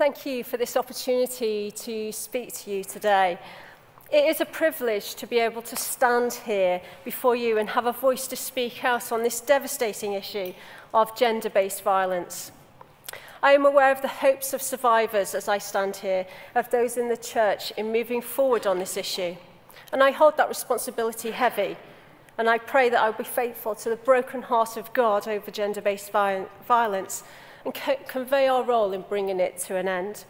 Thank you for this opportunity to speak to you today. It is a privilege to be able to stand here before you and have a voice to speak out on this devastating issue of gender-based violence. I am aware of the hopes of survivors as I stand here, of those in the church in moving forward on this issue. And I hold that responsibility heavy. And I pray that I will be faithful to the broken heart of God over gender-based violence and convey our role in bringing it to an end,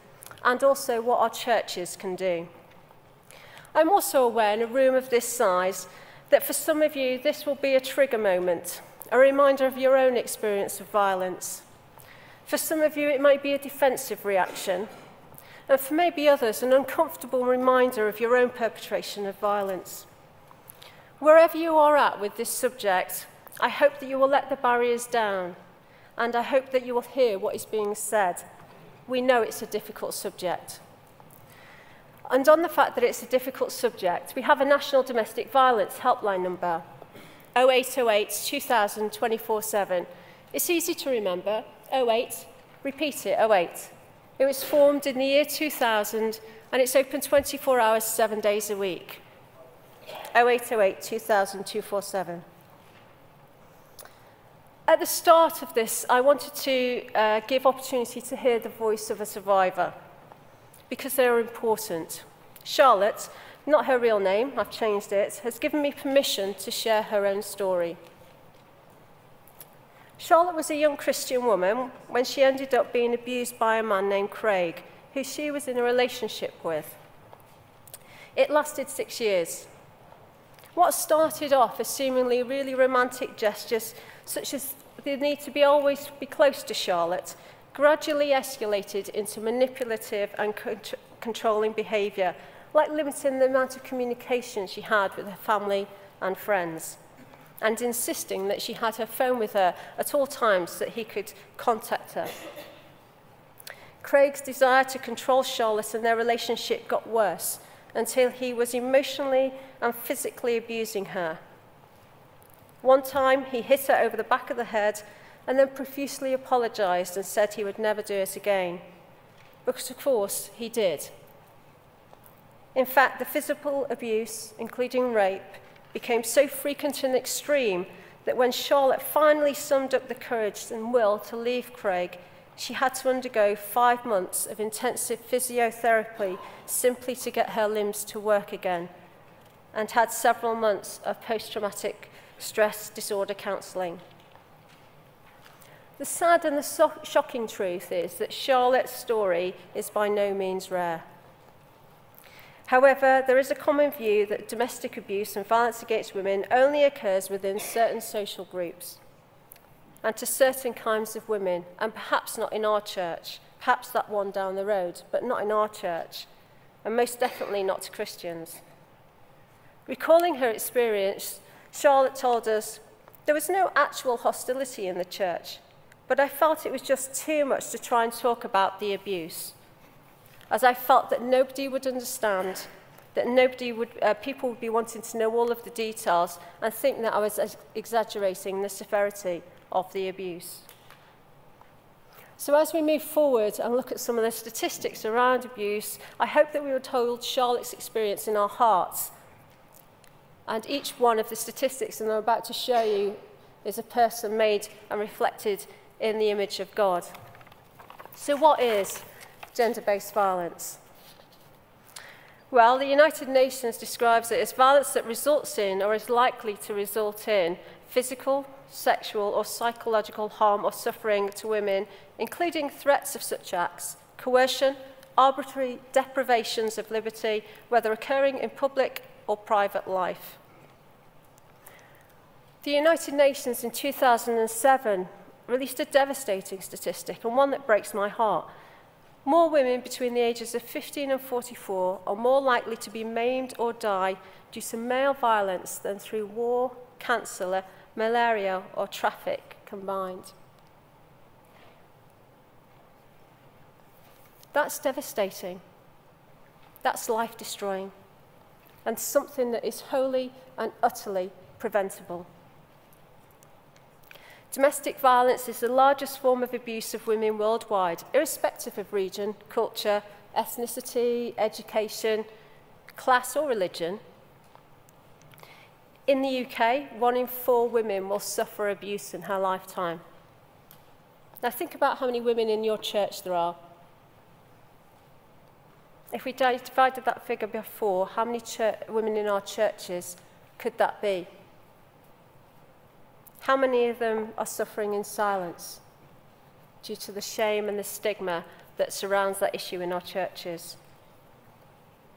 and also what our churches can do. I'm also aware in a room of this size that for some of you this will be a trigger moment, a reminder of your own experience of violence. For some of you it might be a defensive reaction, and for maybe others an uncomfortable reminder of your own perpetration of violence. Wherever you are at with this subject, I hope that you will let the barriers down, and I hope that you will hear what is being said. We know it's a difficult subject. And on the fact that it's a difficult subject, we have a National Domestic Violence Helpline number, 0808 2000 24/7. It's easy to remember, 08, repeat it, 08. It was formed in the year 2000, and it's open 24 hours, 7 days a week. 0808 2000 247. At the start of this, I wanted to give opportunity to hear the voice of a survivor, because they are important. Charlotte, not her real name, I've changed it, has given me permission to share her own story. Charlotte was a young Christian woman when she ended up being abused by a man named Craig, who she was in a relationship with. It lasted 6 years. What started off as seemingly really romantic gestures, such as the need to always be close to Charlotte, gradually escalated into manipulative and controlling behaviour, like limiting the amount of communication she had with her family and friends, and insisting that she had her phone with her at all times so that he could contact her. Craig's desire to control Charlotte and their relationship got worse, until he was emotionally and physically abusing her. One time, he hit her over the back of the head and then profusely apologised and said he would never do it again. Because, of course, he did. In fact, the physical abuse, including rape, became so frequent and extreme that when Charlotte finally summed up the courage and will to leave Craig, she had to undergo 5 months of intensive physiotherapy simply to get her limbs to work again, and had several months of post-traumatic stress disorder counselling. The sad and the shocking truth is that Charlotte's story is by no means rare. However, there is a common view that domestic abuse and violence against women only occurs within certain social groups and to certain kinds of women, and perhaps not in our church, perhaps that one down the road, but not in our church, and most definitely not to Christians. Recalling her experience, Charlotte told us, "There was no actual hostility in the church, but I felt it was just too much to try and talk about the abuse, as I felt that nobody would understand, that people would be wanting to know all of the details and think that I was exaggerating the severity of the abuse." So as we move forward and look at some of the statistics around abuse, I hope that we would hold Charlotte's experience in our hearts. And each one of the statistics that I'm about to show you is a person made and reflected in the image of God. So what is gender-based violence? Well, the United Nations describes it as violence that results in or is likely to result in physical, sexual or psychological harm or suffering to women, including threats of such acts, coercion, arbitrary deprivations of liberty, whether occurring in public or private life. The United Nations in 2007 released a devastating statistic, and one that breaks my heart. More women between the ages of 15 and 44 are more likely to be maimed or die due to male violence than through war, cancer, malaria or traffic combined. That's devastating. That's life-destroying, and something that is wholly and utterly preventable. Domestic violence is the largest form of abuse of women worldwide, irrespective of region, culture, ethnicity, education, class or religion. In the UK, 1 in 4 women will suffer abuse in her lifetime. Now think about how many women in your church there are. If we divided that figure by 4, how many women in our churches could that be? How many of them are suffering in silence due to the shame and the stigma that surrounds that issue in our churches?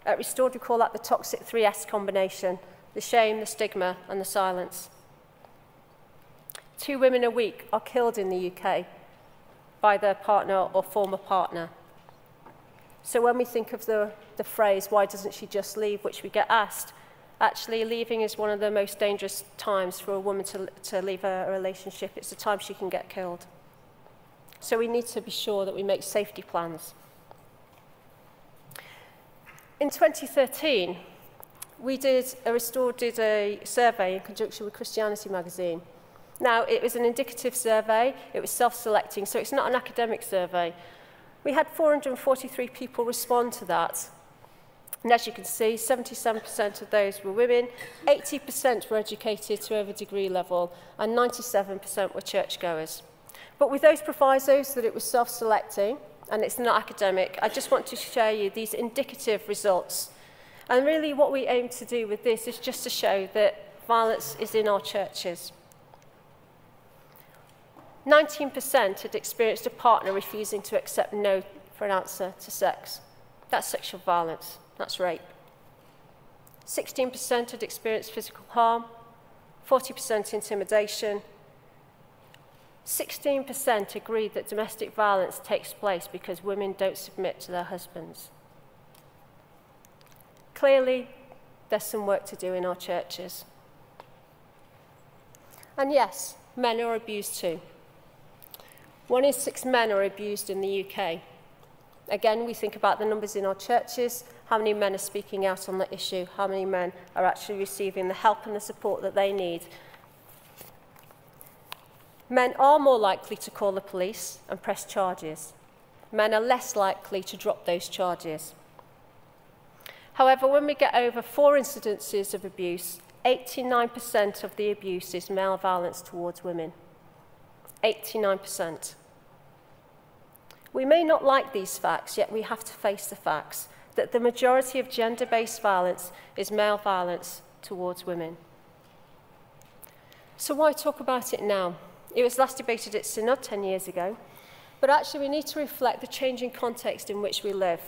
At Restored, we call that the toxic 3S combination: the shame, the stigma, and the silence. 2 women a week are killed in the UK by their partner or former partner. So when we think of the phrase, why doesn't she just leave, which we get asked, actually leaving is one of the most dangerous times for a woman to leave a relationship. It's the time she can get killed. So we need to be sure that we make safety plans. In 2013, Restored did a survey in conjunction with Christianity magazine. Now, it was an indicative survey. It was self-selecting, so it's not an academic survey. We had 443 people respond to that. And as you can see, 77% of those were women, 80% were educated to over degree level, and 97% were churchgoers. But with those provisos that it was self-selecting, and it's not academic, I just want to share you these indicative results. And really what we aim to do with this is just to show that violence is in our churches. 19% had experienced a partner refusing to accept no for an answer to sex. That's sexual violence. That's rape. 16% had experienced physical harm, 40% intimidation. 16% agreed that domestic violence takes place because women don't submit to their husbands. Clearly, there's some work to do in our churches. And yes, men are abused too. 1 in 6 men are abused in the UK. Again, we think about the numbers in our churches, how many men are speaking out on the issue, how many men are actually receiving the help and the support that they need. Men are more likely to call the police and press charges. Men are less likely to drop those charges. However, when we get over 4 incidences of abuse, 89% of the abuse is male violence towards women. 89%. We may not like these facts, yet we have to face the facts that the majority of gender-based violence is male violence towards women. So why talk about it now? It was last debated at Synod 10 years ago, but actually we need to reflect the changing context in which we live.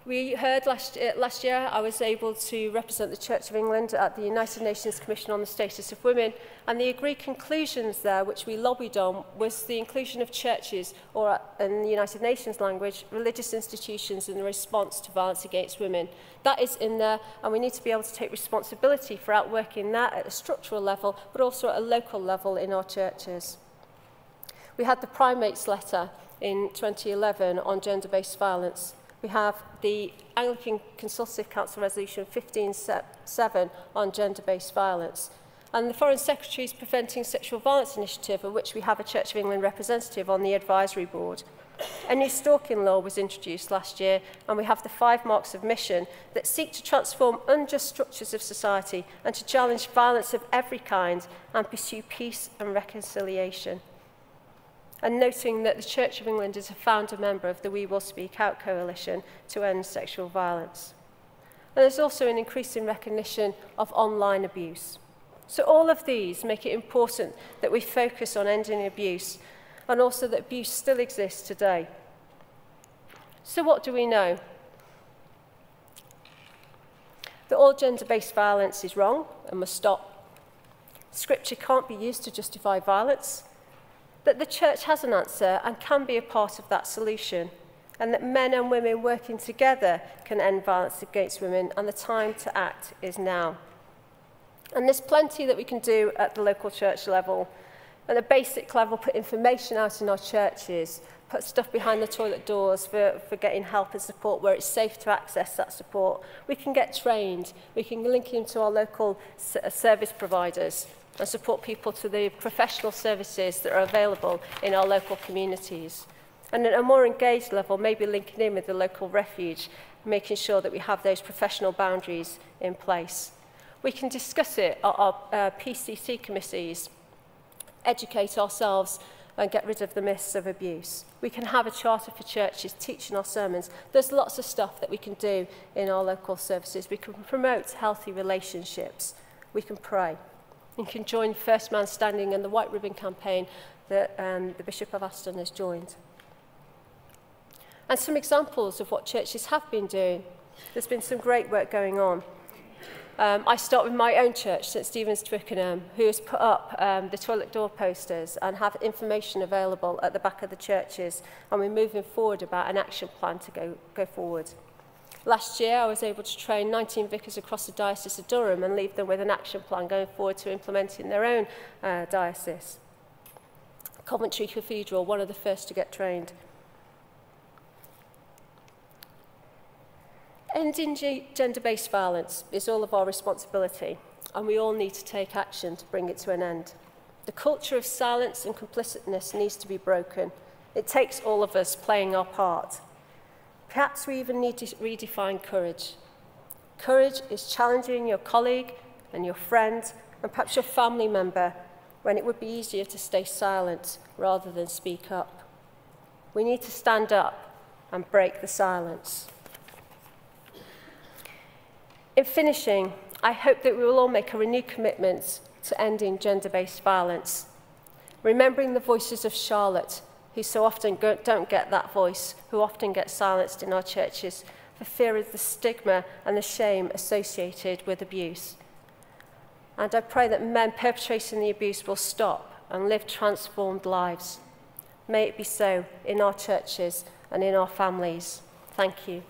We heard last year I was able to represent the Church of England at the United Nations Commission on the Status of Women, and the agreed conclusions there, which we lobbied on, was the inclusion of churches, or in the United Nations language, religious institutions in the response to violence against women. That is in there, and we need to be able to take responsibility for outworking that at a structural level, but also at a local level in our churches. We had the Primates letter in 2011 on gender-based violence. We have the Anglican Consultative Council Resolution 15.7 on gender-based violence, and the Foreign Secretary's Preventing Sexual Violence Initiative, of which we have a Church of England representative on the advisory board. A new stalking law was introduced last year, and we have the 5 marks of mission that seek to transform unjust structures of society and to challenge violence of every kind and pursue peace and reconciliation. And noting that the Church of England is a founder member of the We Will Speak Out coalition to end sexual violence. And there's also an increasing recognition of online abuse. So all of these make it important that we focus on ending abuse, and also that abuse still exists today. So what do we know? That all gender-based violence is wrong and must stop. Scripture can't be used to justify violence. That the church has an answer and can be a part of that solution, and that men and women working together can end violence against women, and the time to act is now. And there's plenty that we can do at the local church level. At the basic level, put information out in our churches, put stuff behind the toilet doors for getting help and support where it's safe to access that support. We can get trained, we can link into our local service providers and support people to the professional services that are available in our local communities. And at a more engaged level, maybe linking in with the local refuge, making sure that we have those professional boundaries in place. We can discuss it at our PCC committees, educate ourselves and get rid of the myths of abuse. We can have a charter for churches teaching our sermons. There's lots of stuff that we can do in our local services. We can promote healthy relationships. We can pray. We can join First Man Standing and the White Ribbon campaign that the Bishop of Aston has joined. And some examples of what churches have been doing. There's been some great work going on. I start with my own church, St Stephen's, Twickenham, who has put up the toilet door posters and have information available at the back of the churches, and we're moving forward about an action plan to go forward. Last year, I was able to train 19 vicars across the Diocese of Durham and leave them with an action plan going forward to implementing their own diocese. Coventry Cathedral, one of the first to get trained. Ending gender-based violence is all of our responsibility, and we all need to take action to bring it to an end. The culture of silence and complicitness needs to be broken. It takes all of us playing our part. Perhaps we even need to redefine courage. Courage is challenging your colleague and your friend and perhaps your family member when it would be easier to stay silent rather than speak up. We need to stand up and break the silence. In finishing, I hope that we will all make a renewed commitment to ending gender-based violence, remembering the voices of Charlotte, who so often don't get that voice, who often get silenced in our churches for fear of the stigma and the shame associated with abuse. And I pray that men perpetrating the abuse will stop and live transformed lives. May it be so in our churches and in our families. Thank you.